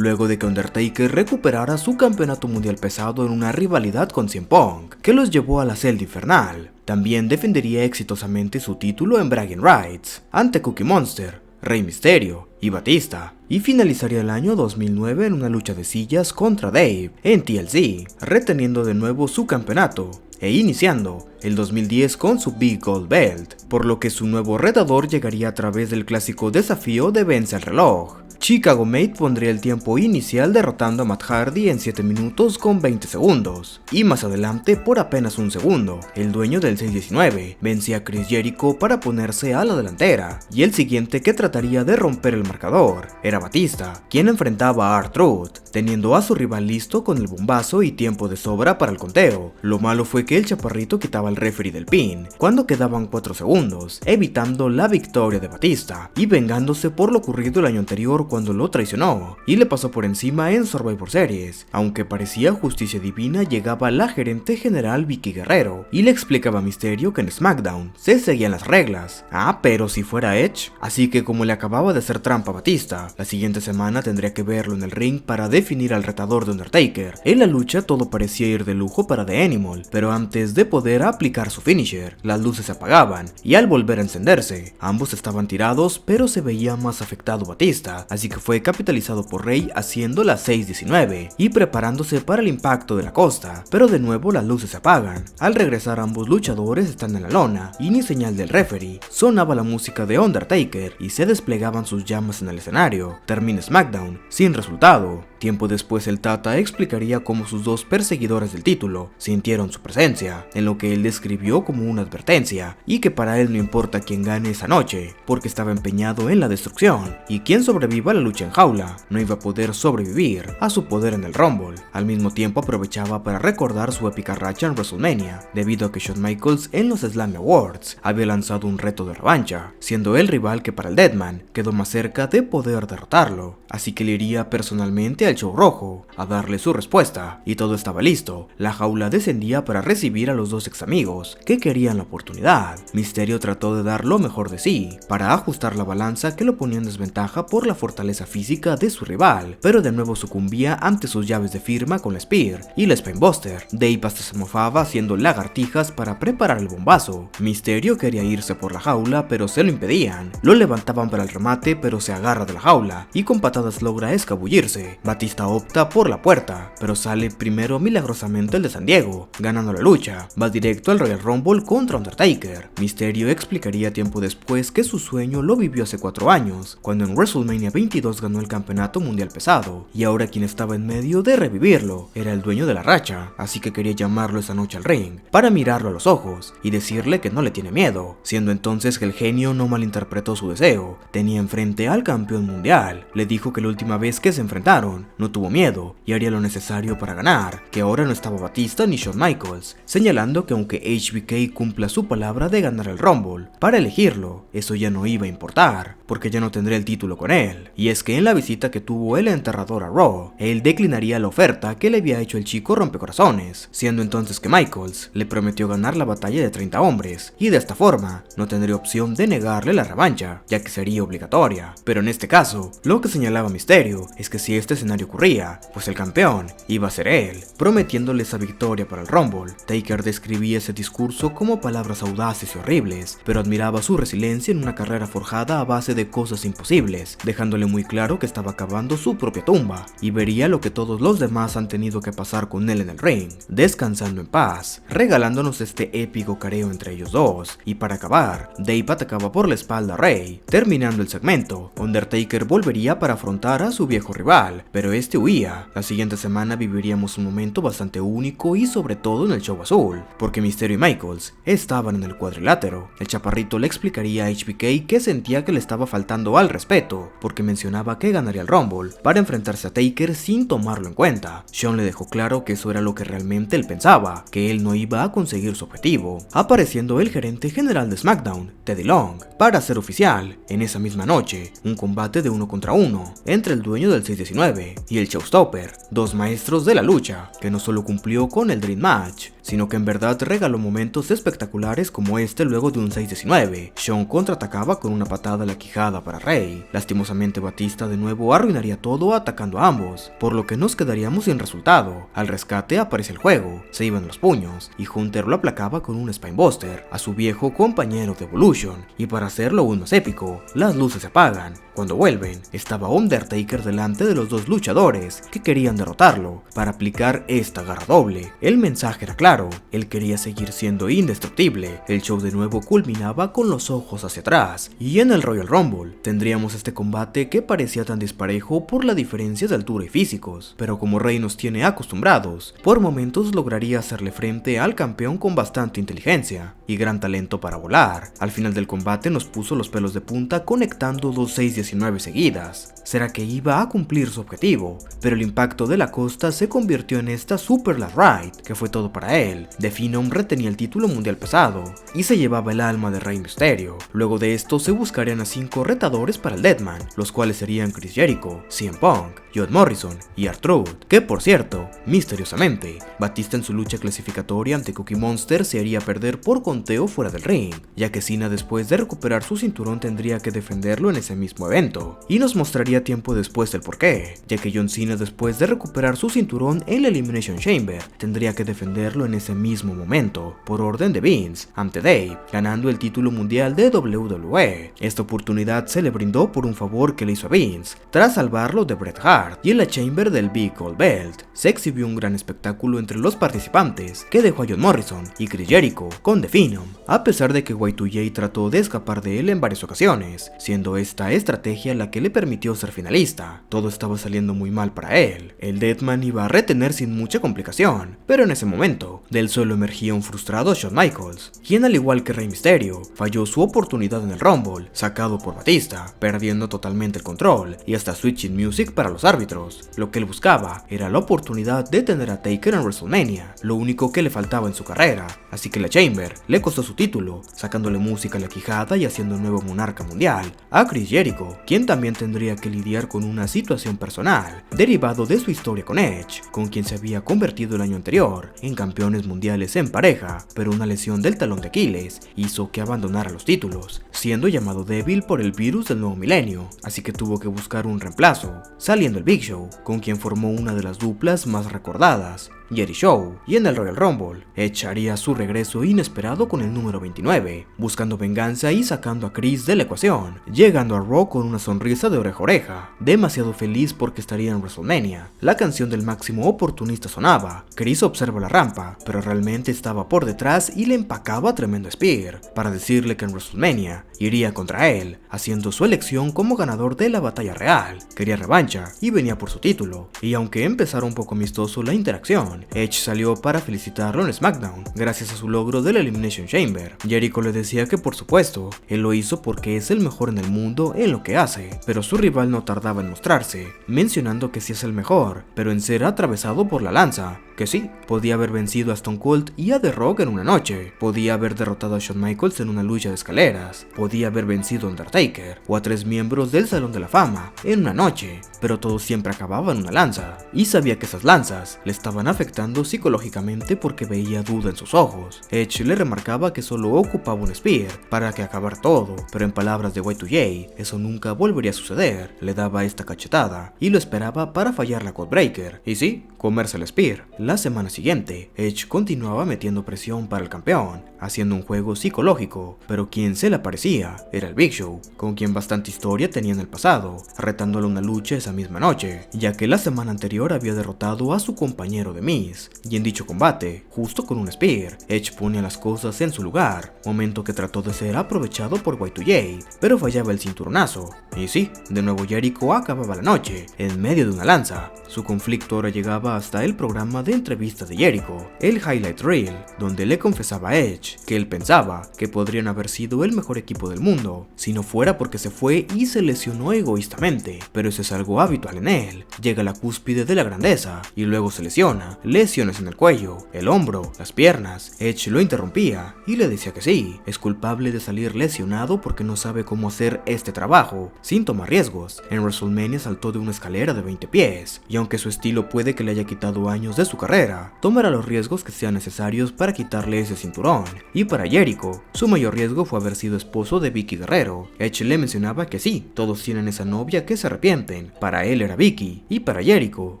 luego de que Undertaker recuperara su campeonato mundial pesado en una rivalidad con CM Punk, que los llevó a la celda infernal. También defendería exitosamente su título en Bragging Rights, ante Cookie Monster, Rey Mysterio y Batista, y finalizaría el año 2009 en una lucha de sillas contra Dave en TLC, reteniendo de nuevo su campeonato, e iniciando el 2010 con su Big Gold Belt, por lo que su nuevo retador llegaría a través del clásico desafío de Vence el Reloj. Chicago Mate pondría el tiempo inicial derrotando a Matt Hardy en 7 minutos con 20 segundos, y más adelante por apenas un segundo, el dueño del 619 vencía a Chris Jericho para ponerse a la delantera, y el siguiente que trataría de romper el marcador era Batista, quien enfrentaba a R-Truth, teniendo a su rival listo con el bombazo y tiempo de sobra para el conteo. Lo malo fue que el chaparrito quitaba al referee del pin cuando quedaban 4 segundos, evitando la victoria de Batista, y vengándose por lo ocurrido el año anterior cuando lo traicionó y le pasó por encima en Survivor Series. Aunque parecía justicia divina, llegaba la gerente general Vickie Guerrero y le explicaba a Mysterio que en SmackDown se seguían las reglas. Pero si fuera Edge. Así que como le acababa de hacer trampa a Batista, la siguiente semana tendría que verlo en el ring para definir al retador de Undertaker. En la lucha todo parecía ir de lujo para The Animal, pero antes de poder aplicar su finisher, las luces se apagaban y al volver a encenderse, ambos estaban tirados, pero se veía más afectado Batista, así que fue capitalizado por Rey haciendo la 619 y preparándose para el impacto de la costa, pero de nuevo las luces se apagan. Al regresar ambos luchadores están en la lona y ni señal del referee, sonaba la música de Undertaker y se desplegaban sus llamas en el escenario. Termina SmackDown sin resultado. Tiempo después el Tata explicaría cómo sus dos perseguidores del título sintieron su presencia, en lo que él describió como una advertencia, y que para él no importa quién gane esa noche, porque estaba empeñado en la destrucción, y quien sobreviva a la lucha en jaula no iba a poder sobrevivir a su poder en el Rumble. Al mismo tiempo aprovechaba para recordar su épica racha en WrestleMania, debido a que Shawn Michaels en los Slam Awards había lanzado un reto de revancha, siendo el rival que para el Deadman quedó más cerca de poder derrotarlo, así que le iría personalmente al show rojo a darle su respuesta, y todo estaba listo. La jaula descendía para recibir a los dos ex amigos que querían la oportunidad. Mysterio trató de dar lo mejor de sí para ajustar la balanza que lo ponía en desventaja por la fortaleza física de su rival, pero de nuevo sucumbía ante sus llaves de firma con la Spear y la Spinebuster. Dave hasta se mofaba haciendo lagartijas para preparar el bombazo. Mysterio quería irse por la jaula, pero se lo impedían. Lo levantaban para el remate, pero se agarra de la jaula y con patadas logra escabullirse. Batista opta por la puerta, pero sale primero milagrosamente el de San Diego, ganando la lucha. Va directo al Royal Rumble contra Undertaker. Mysterio explicaría tiempo después que su sueño lo vivió hace 4 años, cuando en WrestleMania 22 ganó el campeonato mundial pesado, y ahora quien estaba en medio de revivirlo era el dueño de la racha, así que quería llamarlo esa noche al ring, para mirarlo a los ojos y decirle que no le tiene miedo, siendo entonces que el genio no malinterpretó su deseo. Tenía enfrente al campeón mundial, le dijo que la última vez que se enfrentaron no tuvo miedo y haría lo necesario para ganar, que ahora no estaba Batista ni Shawn Michaels, señalando que aunque HBK cumpla su palabra de ganar el Rumble, para elegirlo, eso ya no iba a importar, porque ya no tendría el título con él. Y es que en la visita que tuvo el enterrador a Raw, él declinaría la oferta que le había hecho el chico rompecorazones, siendo entonces que Michaels le prometió ganar la batalla de 30 hombres, y de esta forma no tendría opción de negarle la revancha, ya que sería obligatoria. Pero en este caso, lo que señalaba Mysterio es que si este escenario ocurría, pues el campeón iba a ser él, prometiéndole esa victoria para el Rumble. Taker describía ese discurso como palabras audaces y horribles, pero admiraba su resiliencia en una carrera forjada a base de cosas imposibles, dejándole muy claro que estaba acabando su propia tumba, y vería lo que todos los demás han tenido que pasar con él en el ring, descansando en paz, regalándonos este épico careo entre ellos dos. Y para acabar, Dave atacaba por la espalda a Rey. Terminando el segmento, Undertaker volvería para afrontar a su viejo rival, pero este huía. La siguiente semana viviríamos un momento bastante único y sobre todo en el show azul, porque Mysterio y Michaels estaban en el cuadrilátero. El chaparrito le explicaría a HBK que sentía que le estaba faltando al respeto, porque mencionaba que ganaría el Rumble para enfrentarse a Taker sin tomarlo en cuenta. Shawn le dejó claro que eso era lo que realmente él pensaba, que él no iba a conseguir su objetivo, apareciendo el gerente general de SmackDown, Teddy Long, para hacer oficial, en esa misma noche, un combate de 1 contra 1 entre el dueño del 619 y el Showstopper, dos maestros de la lucha, que no solo cumplió con el Dream Match, sino que en verdad regaló momentos espectaculares como este luego de un 6-19. Shawn contraatacaba con una patada a la quijada para Rey. Lastimosamente Batista de nuevo arruinaría todo atacando a ambos, por lo que nos quedaríamos sin resultado. Al rescate aparece el juego, se iban los puños, y Hunter lo aplacaba con un Spinebuster a su viejo compañero de Evolution, y para hacerlo aún más épico, las luces se apagan. Cuando vuelven, estaba Undertaker delante de los dos luchadores que querían derrotarlo para aplicar esta garra doble. El mensaje era claro, él quería seguir siendo indestructible. El show de nuevo culminaba con los ojos hacia atrás, y en el Royal Rumble tendríamos este combate que parecía tan disparejo por la diferencia de altura y físicos, pero como Rey nos tiene acostumbrados, por momentos lograría hacerle frente al campeón con bastante inteligencia y gran talento para volar. Al final del combate nos puso los pelos de punta conectando dos 6-19 seguidas. Será que iba a cumplir su objetivo, pero el impacto de la costa se convirtió en esta Super Last Ride, que fue todo para él. The Phenom retenía el título mundial pesado y se llevaba el alma de Rey Mysterio. Luego de esto se buscarían a 5 retadores para el Deathmatch, los cuales serían Chris Jericho, CM Punk, John Morrison y R-Truth, que por cierto, misteriosamente, Batista en su lucha clasificatoria ante Cookie Monster se haría perder por conteo fuera del ring, ya que Cena después de recuperar su cinturón tendría que defenderlo en ese mismo evento, y nos mostraría tiempo después el porqué, ya que John Cena después de recuperar su cinturón en la Elimination Chamber tendría que defenderlo en ese mismo momento, por orden de Vince, ante Dave, ganando el título mundial de WWE. Esta oportunidad se le brindó por un favor que le hizo a Vince, tras salvarlo de Bret Hart, y en la Chamber del Big Gold Belt se exhibió un gran espectáculo entre los participantes que dejó a John Morrison y Chris Jericho con The Phenom, a pesar de que Y2J trató de escapar de él en varias ocasiones, siendo esta estrategia la que le permitió ser finalista. Todo estaba saliendo muy mal para él, el Deathman iba a retener sin mucha complicación, pero en ese momento, del suelo emergía un frustrado Shawn Michaels, quien al igual que Rey Mysterio, falló su oportunidad en el Rumble, sacado por Batista, perdiendo totalmente el control y hasta switching music para los árbitros. Lo que él buscaba era la oportunidad de tener a Taker en WrestleMania, lo único que le faltaba en su carrera, así que la Chamber le costó su título, sacándole música a la quijada y haciendo un nuevo monarca mundial a Chris Jericho, quien también tendría que lidiar con una situación personal, derivado de su historia con Edge, con quien se había convertido el año anterior en campeones mundiales en pareja, pero una lesión del talón de Aquiles hizo que abandonara los títulos, siendo llamado débil por el virus del nuevo milenio, así que tuvo que buscar un reemplazo, saliendo el Big Show, con quien formó una de las duplas más recordadas, Jerry Show, y en el Royal Rumble, Edge haría su regreso inesperado con el número 29, buscando venganza y sacando a Chris de la ecuación, llegando a Raw con una sonrisa de oreja a oreja, demasiado feliz porque estaría en WrestleMania. La canción del máximo oportunista sonaba, Chris observa la rampa, pero realmente estaba por detrás y le empacaba tremendo spear, para decirle que en WrestleMania iría contra él, haciendo su elección como ganador de la batalla real. Quería revancha y venía por su título, y aunque empezara un poco amistoso la interacción, Edge salió para felicitarlo en SmackDown, gracias a su logro de la Elimination Chamber. Jericho le decía que por supuesto, él lo hizo porque es el mejor en el mundo en lo que hace, pero su rival no tardaba en mostrarse, mencionando que sí es el mejor, pero en ser atravesado por la lanza, que sí, podía haber vencido a Stone Cold y a The Rock en una noche, podía haber derrotado a Shawn Michaels en una lucha de escaleras, podía haber vencido a Undertaker, o a 3 miembros del Salón de la Fama en una noche, pero todo siempre acababa en una lanza, y sabía que esas lanzas le estaban afectando psicológicamente porque veía duda en sus ojos. Edge le remarcaba que solo ocupaba un spear para que acabar todo, pero en palabras de Y2J, eso nunca volvería a suceder. Le daba esta cachetada y lo esperaba para fallar la Codebreaker, y sí, comerse el spear. La semana siguiente, Edge continuaba metiendo presión para el campeón, haciendo un juego psicológico, pero quien se le aparecía era el Big Show, con quien bastante historia tenía en el pasado, retándole una lucha esa misma noche, ya que la semana anterior había derrotado a su compañero de Miz, y en dicho combate, justo con un spear, Edge pone las cosas en su lugar, momento que trató de ser aprovechado por Y2J, pero fallaba el cinturonazo, y sí, de nuevo Jericho acababa la noche, en medio de una lanza. Su conflicto ahora llegaba hasta el programa de entrevistas de Jericho, el Highlight Reel, donde le confesaba a Edge que él pensaba que podrían haber sido el mejor equipo del mundo, si no fuera porque se fue y se lesionó egoístamente, pero eso es algo habitual en él. Llega a la cúspide de la grandeza y luego se lesiona, lesiones en el cuello, el hombro, las piernas. Edge lo interrumpía y le decía que sí, es culpable de salir lesionado porque no sabe cómo hacer este trabajo sin tomar riesgos. En WrestleMania saltó de una escalera de 20 pies, y aunque su estilo puede que le haya quitado años de su carrera, carrera tomará los riesgos que sean necesarios para quitarle ese cinturón, y para Jericho, su mayor riesgo fue haber sido esposo de Vickie Guerrero. Edge le mencionaba que sí, todos tienen esa novia que se arrepienten, para él era Vickie, y para Jericho,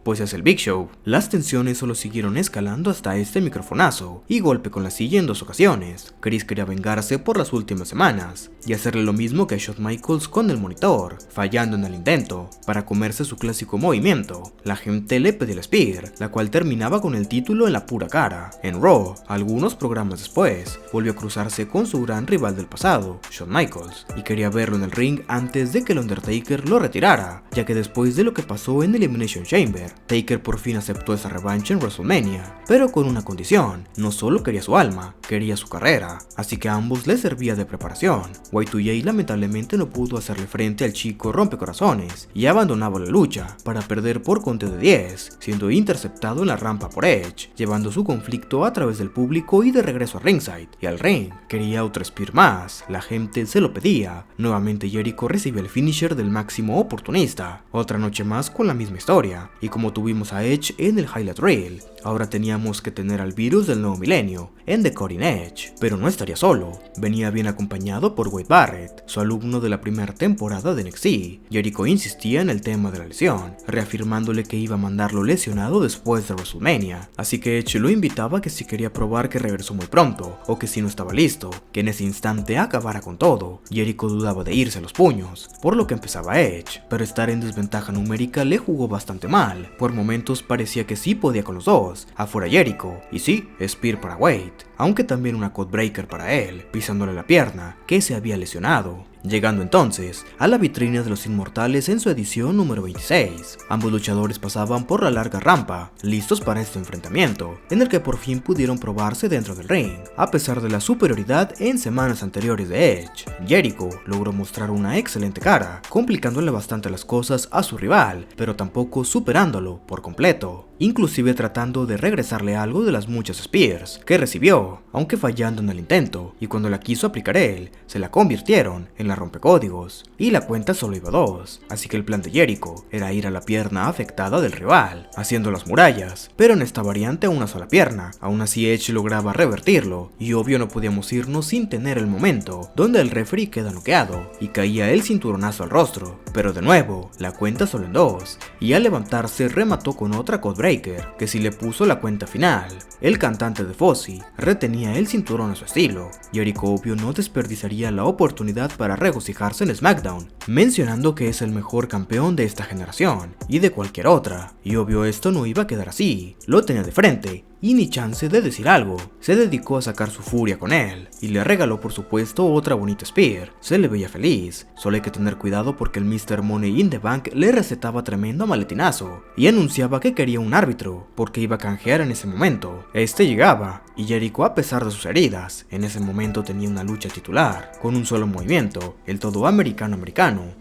pues es el Big Show. Las tensiones solo siguieron escalando hasta este microfonazo y golpe con la silla en 2 ocasiones. Chris quería vengarse por las últimas semanas y hacerle lo mismo que a Shawn Michaels con el monitor, fallando en el intento, para comerse su clásico movimiento. La gente le pedía el Spear, la cual terminaba con el título en la pura cara. En Raw, algunos programas después, volvió a cruzarse con su gran rival del pasado, Shawn Michaels, y quería verlo en el ring antes de que el Undertaker lo retirara, ya que después de lo que pasó en Elimination Chamber, Taker por fin aceptó esa revancha en WrestleMania, pero con una condición: no solo quería su alma, quería su carrera, así que a ambos les servía de preparación. Y2J lamentablemente no pudo hacerle frente al chico rompecorazones y abandonaba la lucha para perder por conteo de 10, siendo interceptado en la rampa por Edge, llevando su conflicto a través del público y de regreso a ringside y al ring. Quería otro Spear más, la gente se lo pedía. Nuevamente Jericho recibe el finisher del máximo oportunista, otra noche más con la misma historia, y como tuvimos a Edge en el highlight reel, ahora teníamos que tener al virus del nuevo milenio en The Cutting Edge, pero no estaría solo, venía bien acompañado por Wade Barrett, su alumno de la primera temporada de NXT. Jericho insistía en el tema de la lesión, reafirmándole que iba a mandarlo lesionado después de WrestleMania, así que Edge lo invitaba a que si quería probar que regresó muy pronto, o que si no estaba listo, que en ese instante acabara con todo. Jericho dudaba de irse a los puños, por lo que empezaba Edge, pero estar en desventaja numérica le jugó bastante mal. Por momentos parecía que sí podía con los dos, afuera Jericho, y sí, Spear para Wade, aunque también una codebreaker para él, pisándole la pierna, que se había lesionado. Llegando entonces a la vitrina de los Inmortales en su edición número 26. Ambos luchadores pasaban por la larga rampa, listos para este enfrentamiento, en el que por fin pudieron probarse dentro del ring, a pesar de la superioridad en semanas anteriores de Edge. Jericho logró mostrar una excelente cara, complicándole bastante las cosas a su rival, pero tampoco superándolo por completo, inclusive tratando de regresarle algo de las muchas Spears que recibió, aunque fallando en el intento, y cuando la quiso aplicar él, se la convirtieron en la rompecódigos, y la cuenta solo iba 2, así que el plan de Jericho era ir a la pierna afectada del rival, haciendo las murallas, pero en esta variante a una sola pierna. Aún así Edge lograba revertirlo, y obvio no podíamos irnos sin tener el momento donde el referee queda noqueado, y caía el cinturonazo al rostro, pero de nuevo, la cuenta solo en 2, y al levantarse remató con otra codebreaker, que sí le puso la cuenta final. El cantante de Fozzy retenía el cinturón a su estilo. Jericho obvio no desperdiciaría la oportunidad para regocijarse en SmackDown, mencionando que es el mejor campeón de esta generación y de cualquier otra, y obvio esto no iba a quedar así, lo tenía de frente y ni chance de decir algo. Se dedicó a sacar su furia con él y le regaló por supuesto otra bonita Spear. Se le veía feliz, solo hay que tener cuidado porque el Mr. Money in the Bank le recetaba tremendo maletinazo y anunciaba que quería un árbitro porque iba a canjear en ese momento. Este llegaba y Jericho, a pesar de sus heridas, en ese momento tenía una lucha titular. Con un solo movimiento, el todo americano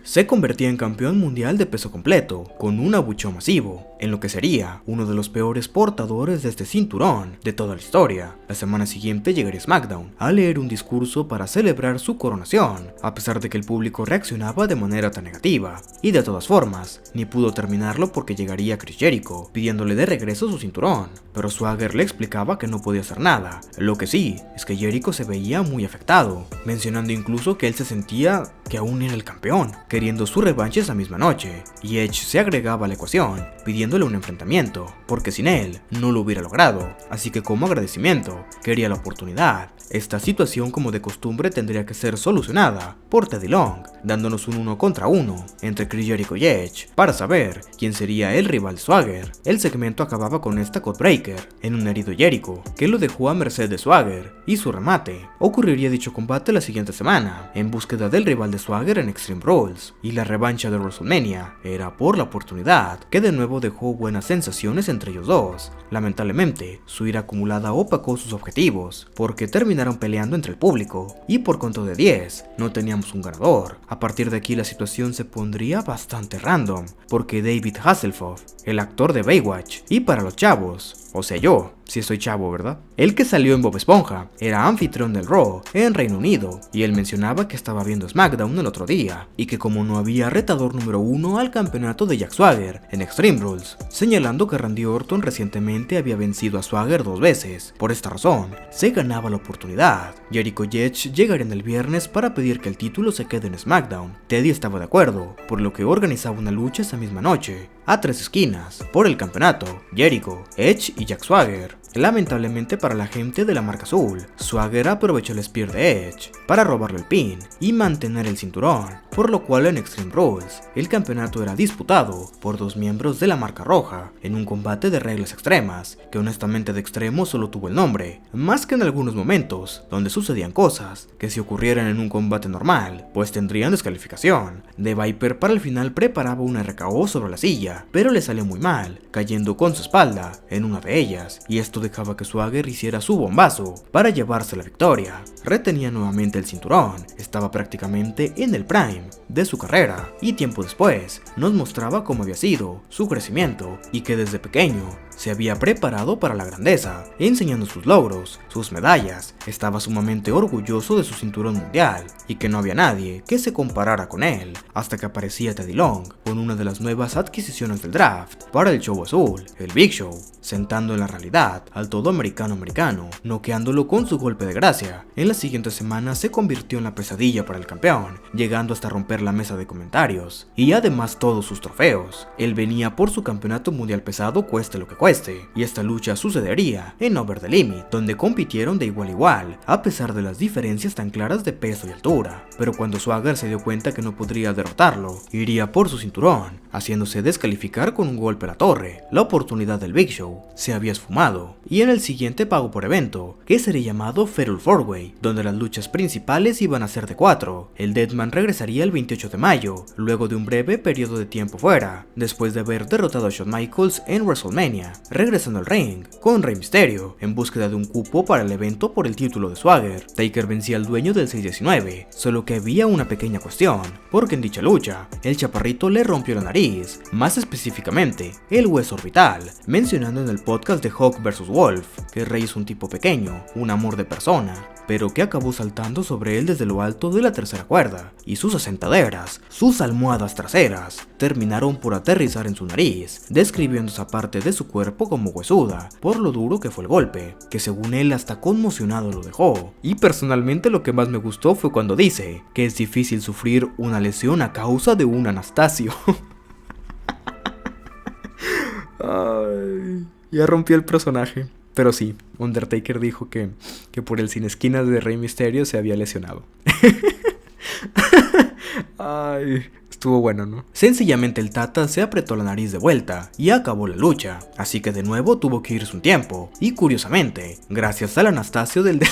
se convertía en campeón mundial de peso completo, con un abucheo masivo, en lo que sería uno de los peores portadores de este cinturón de toda la historia. La semana siguiente llegaría SmackDown a leer un discurso para celebrar su coronación, a pesar de que el público reaccionaba de manera tan negativa, y de todas formas, ni pudo terminarlo porque llegaría Chris Jericho, pidiéndole de regreso su cinturón, pero Swagger le explicaba que no podía hacer nada. Lo que sí, es que Jericho se veía muy afectado, mencionando incluso que él se sentía que aún era el campeón, queriendo su revancha esa misma noche, y Edge se agregaba a la ecuación, pidiéndole un enfrentamiento, porque sin él no lo hubiera logrado, así que como agradecimiento, quería la oportunidad. Esta situación, como de costumbre, tendría que ser solucionada por Teddy Long, dándonos un 1 contra 1 entre Chris Jericho y Edge, para saber quién sería el rival de Swagger. El segmento acababa con esta codebreaker en un herido Jericho, que lo dejó a merced de Swagger, y su remate. Ocurriría dicho combate la siguiente semana, en búsqueda del rival de Swagger en Extreme Rules, y la revancha de WrestleMania era por la oportunidad, que de nuevo dejó buenas sensaciones entre ellos dos. Lamentablemente, su ira acumulada opacó sus objetivos, porque terminaron peleando entre el público, y por conteo de 10, no teníamos un ganador. A partir de aquí la situación se pondría bastante random, porque David Hasselhoff, el actor de Baywatch, y para los chavos, o sea yo, Si estoy chavo, ¿verdad? El que salió en Bob Esponja era anfitrión del Raw en Reino Unido, y él mencionaba que estaba viendo SmackDown el otro día, y que como no había retador número 1 al campeonato de Jack Swagger en Extreme Rules, señalando que Randy Orton recientemente había vencido a Swagger 2 veces. Por esta razón, se ganaba la oportunidad. Jericho y Edge llegarían el viernes para pedir que el título se quede en SmackDown. Teddy estaba de acuerdo, por lo que organizaba una lucha esa misma noche, a 3 esquinas, por el campeonato: Jericho, Edge y Jack Swagger. Lamentablemente para la gente de la marca azul, Swagger aprovechó el Spear de Edge para robarle el pin y mantener el cinturón, por lo cual en Extreme Rules, el campeonato era disputado por 2 miembros de la marca roja, en un combate de reglas extremas, que honestamente de extremo solo tuvo el nombre, más que en algunos momentos, donde sucedían cosas que si ocurrieran en un combate normal, pues tendrían descalificación. The Viper para el final preparaba una RKO sobre la silla, pero le salió muy mal, cayendo con su espalda en una de ellas, y esto dejaba que Swagger hiciera su bombazo para llevarse la victoria. Retenía nuevamente el cinturón, estaba prácticamente en el prime de su carrera, y tiempo después nos mostraba cómo había sido su crecimiento y que desde pequeño se había preparado para la grandeza, enseñando sus logros, sus medallas. Estaba sumamente orgulloso de su cinturón mundial y que no había nadie que se comparara con él, hasta que aparecía Teddy Long con una de las nuevas adquisiciones del draft para el show azul, el Big Show, sentando en la realidad al todo americano, noqueándolo con su golpe de gracia. En las siguientes semanas se convirtió en la pesadilla para el campeón, llegando hasta romper la mesa de comentarios y además todos sus trofeos. Él venía por su campeonato mundial pesado cueste lo que cueste, y esta lucha sucedería en Over the Limit, donde compitieron de igual a igual, a pesar de las diferencias tan claras de peso y altura. Pero cuando Swagger se dio cuenta que no podría derrotarlo, iría por su cinturón, haciéndose descalificar con un golpe a la torre. La oportunidad del Big Show se había esfumado, y en el siguiente pago por evento, que sería llamado Fatal 4-Way, donde las luchas principales iban a ser de 4, el Deadman regresaría el 28 de mayo, luego de un breve periodo de tiempo fuera, después de haber derrotado a Shawn Michaels en WrestleMania, regresando al ring con Rey Mysterio en búsqueda de un cupo para el evento por el título de Swagger. Taker vencía al dueño del 619, solo que había una pequeña cuestión, porque en dicha lucha, el chaparrito le rompió la nariz, más específicamente, el hueso orbital, mencionando en el podcast de Hawk vs Wolf, que Rey es un tipo pequeño, un amor de persona, pero que acabó saltando sobre él desde lo alto de la tercera cuerda, y sus asentaderas, sus almohadas traseras, terminaron por aterrizar en su nariz, describiendo esa parte de su cuerpo como huesuda, por lo duro que fue el golpe, que según él hasta conmocionado lo dejó. Y personalmente lo que más me gustó fue cuando dice que es difícil sufrir una lesión a causa de un Anastasio. Ay, ya rompió el personaje. Pero sí, Undertaker dijo que por el sin esquinas de Rey Mysterio se había lesionado. Ay, estuvo bueno, ¿no? Sencillamente el Tata se apretó la nariz de vuelta y acabó la lucha, así que de nuevo tuvo que irse un tiempo. Y curiosamente, gracias al Anastasio del de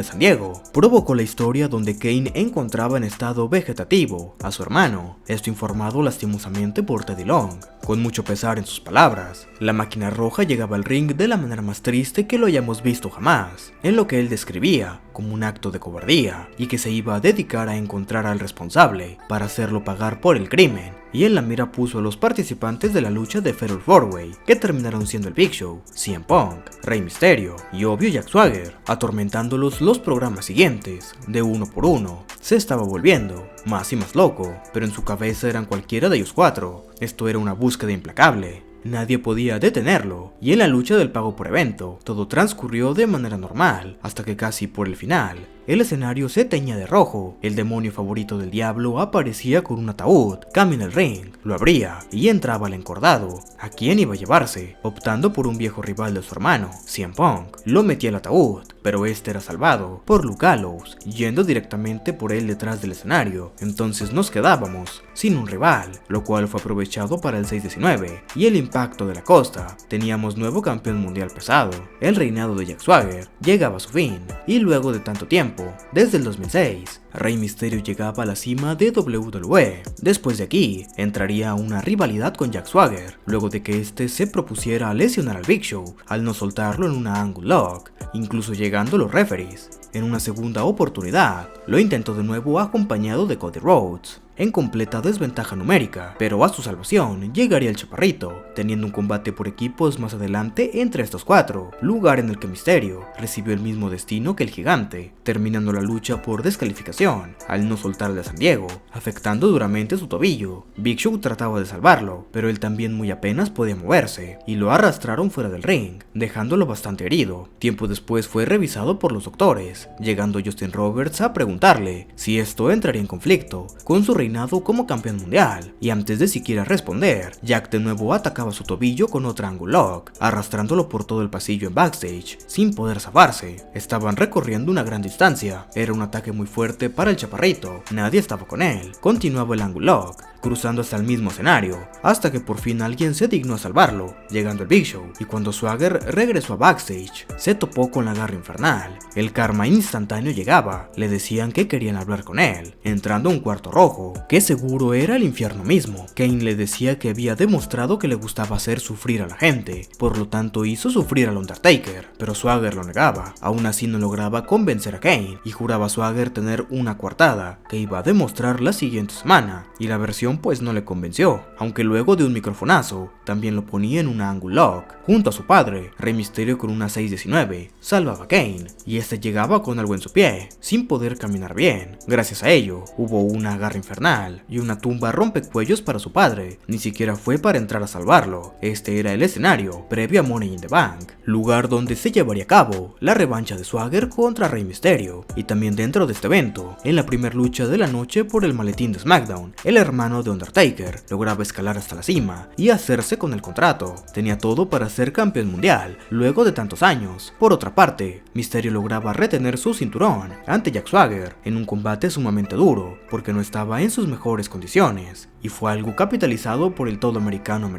San Diego, provocó la historia donde Kane encontraba en estado vegetativo a su hermano, esto informado lastimosamente por Teddy Long. Con mucho pesar en sus palabras, la máquina roja llegaba al ring de la manera más triste que lo hayamos visto jamás, en lo que él describía como un acto de cobardía, y que se iba a dedicar a encontrar al responsable para hacerlo pagar por el crimen. Y en la mira puso a los participantes de la lucha de Fatal 4-Way, que terminaron siendo el Big Show, CM Punk, Rey Mysterio y obvio Jack Swagger, atormentándolos los programas siguientes, de uno por uno. Se estaba volviendo más y más loco, pero en su cabeza eran cualquiera de ellos 4. Esto era una búsqueda implacable. Nadie podía detenerlo, y en la lucha del pago por evento, todo transcurrió de manera normal, hasta que casi por el final, el escenario se teñía de rojo, el demonio favorito del diablo aparecía con un ataúd, camina al ring, lo abría, y entraba el encordado, a quien iba a llevarse, optando por un viejo rival de su hermano, CM Punk. Lo metía al ataúd, pero este era salvado por Luke Gallows, yendo directamente por él detrás del escenario. Entonces nos quedábamos sin un rival, lo cual fue aprovechado para el 619 y el impacto de la costa. Teníamos nuevo campeón mundial pesado. El reinado de Jack Swagger llegaba a su fin, y luego de tanto tiempo, desde el 2006, Rey Mysterio llegaba a la cima de WWE. Después de aquí, entraría a una rivalidad con Jack Swagger, luego de que este se propusiera a lesionar al Big Show al no soltarlo en una angle lock, incluso llegando los referees En una segunda oportunidad, lo intentó de nuevo acompañado de Cody Rhodes, en completa desventaja numérica, pero a su salvación llegaría el Chaparrito, teniendo un combate por equipos más adelante entre estos cuatro, lugar en el que Mysterio recibió el mismo destino que el gigante, terminando la lucha por descalificación, al no soltar de San Diego, afectando duramente su tobillo. Big Show trataba de salvarlo, pero él también muy apenas podía moverse, y lo arrastraron fuera del ring, dejándolo bastante herido. Tiempo después fue revisado por los doctores, llegando Justin Roberts a preguntarle si esto entraría en conflicto con su reinado como campeón mundial, y antes de siquiera responder, Jack de nuevo atacaba su tobillo con otra Angle Lock, arrastrándolo por todo el pasillo en backstage, sin poder zafarse. Estaban recorriendo una gran distancia, era un ataque muy fuerte para el Chaparrito, nadie estaba con él. Continuaba el Angle Lock, cruzando hasta el mismo escenario, hasta que por fin alguien se dignó a salvarlo, llegando el Big Show, y cuando Swagger regresó a backstage, se topó con la garra infernal. El karma instantáneo llegaba, le decían que querían hablar con él, entrando a un cuarto rojo, que seguro era el infierno mismo. Kane le decía que había demostrado que le gustaba hacer sufrir a la gente, por lo tanto hizo sufrir al Undertaker, pero Swagger lo negaba. Aún así no lograba convencer a Kane, y juraba a Swagger tener una coartada, que iba a demostrar la siguiente semana, y la versión pues no le convenció, aunque luego de un microfonazo, también lo ponía en una Angle Lock. Junto a su padre, Rey Mysterio con una 619, salvaba a Kane, y este llegaba con algo en su pie, sin poder caminar bien. Gracias a ello, hubo una garra infernal y una tumba rompecuellos para su padre. Ni siquiera fue para entrar a salvarlo, este era el escenario previo a Money in the Bank, lugar donde se llevaría a cabo la revancha de Swagger contra Rey Mysterio. Y también dentro de este evento, en la primera lucha de la noche por el maletín de SmackDown, el hermano de Undertaker lograba escalar hasta la cima y hacerse con el contrato. Tenía todo para ser campeón mundial luego de tantos años. Por otra parte, Mysterio lograba retener su cinturón ante Jack Swagger en un combate sumamente duro, porque no estaba en sus mejores condiciones, y fue algo capitalizado por el todo americano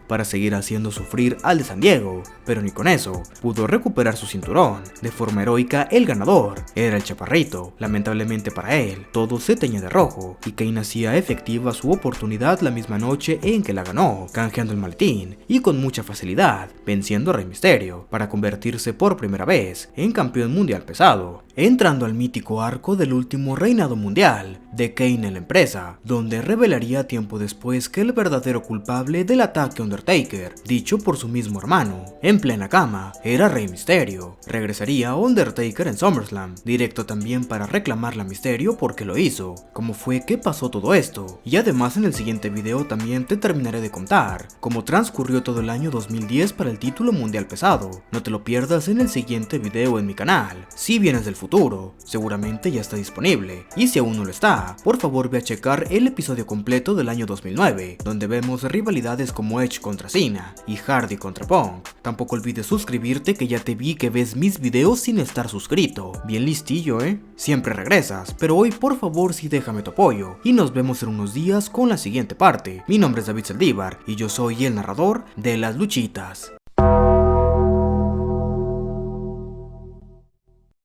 para seguir haciendo sufrir al de San Diego, pero ni con eso pudo recuperar su cinturón. De forma heroica, el ganador era el Chaparrito. Lamentablemente para él, todo se teñía de rojo, y Kane hacía efectiva su oportunidad la misma noche en que la ganó, canjeando el maletín, y con mucha facilidad, venciendo a Rey Mysterio, para convertirse por primera vez en campeón mundial pesado, entrando al mítico arco del último reinado mundial de Kane en la empresa, donde revelaría tiempo después que el verdadero culpable del ataque a Undertaker, dicho por su mismo hermano, en plena cama, era Rey Mysterio. Regresaría a Undertaker en SummerSlam, directo también para reclamarle a Mysterio porque lo hizo, cómo fue que pasó todo esto, y además en el siguiente video también te terminaré de contar cómo transcurrió todo el año 2010 para el título mundial pesado. No te lo pierdas en el siguiente video en mi canal. Si vienes del futuro, seguramente ya está disponible, y si aún no lo está, por favor ve a checar el episodio completo del año 2009, donde vemos rivalidades como Edge contra Cena y Hardy contra Punk. Tampoco olvides suscribirte, que ya te vi que ves mis videos sin estar suscrito. Bien listillo, Siempre regresas, pero hoy por favor sí déjame tu apoyo, y nos vemos en unos días con la siguiente parte. Mi nombre es David Saldívar, y yo soy el narrador de las luchitas.